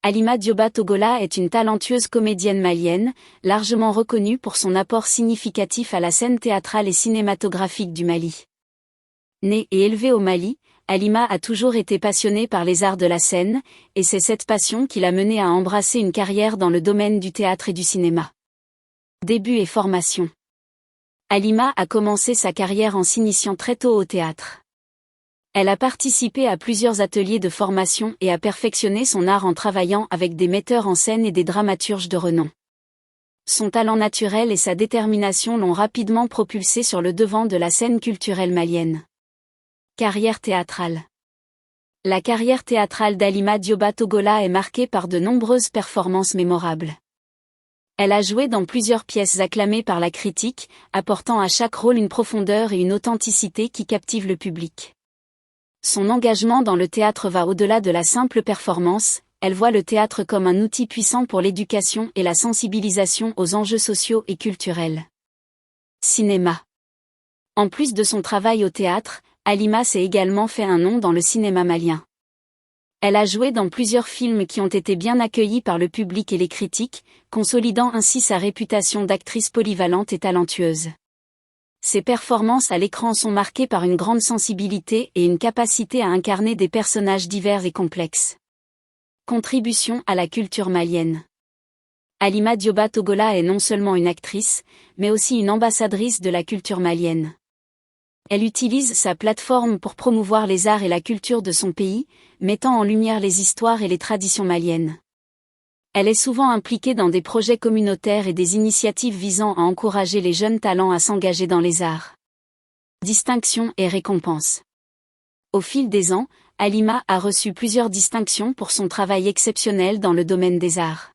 Halima Dioba Togola est une talentueuse comédienne malienne, largement reconnue pour son apport significatif à la scène théâtrale et cinématographique du Mali. Née et élevée au Mali, Halima a toujours été passionnée par les arts de la scène, et c'est cette passion qui l'a menée à embrasser une carrière dans le domaine du théâtre et du cinéma. Début et formation. Halima a commencé sa carrière en s'initiant très tôt au théâtre. Elle a participé à plusieurs ateliers de formation et a perfectionné son art en travaillant avec des metteurs en scène et des dramaturges de renom. Son talent naturel et sa détermination l'ont rapidement propulsée sur le devant de la scène culturelle malienne. Carrière théâtrale. La carrière théâtrale d'Halima Dioba Togola est marquée par de nombreuses performances mémorables. Elle a joué dans plusieurs pièces acclamées par la critique, apportant à chaque rôle une profondeur et une authenticité qui captivent le public. Son engagement dans le théâtre va au-delà de la simple performance, elle voit le théâtre comme un outil puissant pour l'éducation et la sensibilisation aux enjeux sociaux et culturels. Cinéma. En plus de son travail au théâtre, Halima s'est également fait un nom dans le cinéma malien. Elle a joué dans plusieurs films qui ont été bien accueillis par le public et les critiques, consolidant ainsi sa réputation d'actrice polyvalente et talentueuse. Ses performances à l'écran sont marquées par une grande sensibilité et une capacité à incarner des personnages divers et complexes. Contribution à la culture malienne. Halima Dioba Togola est non seulement une actrice, mais aussi une ambassadrice de la culture malienne. Elle utilise sa plateforme pour promouvoir les arts et la culture de son pays, mettant en lumière les histoires et les traditions maliennes. Elle est souvent impliquée dans des projets communautaires et des initiatives visant à encourager les jeunes talents à s'engager dans les arts. Distinctions et récompenses. Au fil des ans, Halima a reçu plusieurs distinctions pour son travail exceptionnel dans le domaine des arts.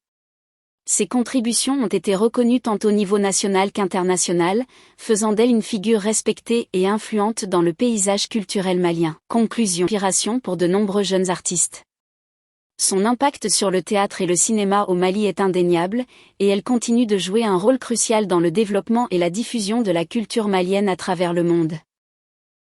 Ses contributions ont été reconnues tant au niveau national qu'international, faisant d'elle une figure respectée et influente dans le paysage culturel malien. Conclusion. Inspiration pour de nombreux jeunes artistes. Son impact sur le théâtre et le cinéma au Mali est indéniable, et elle continue de jouer un rôle crucial dans le développement et la diffusion de la culture malienne à travers le monde.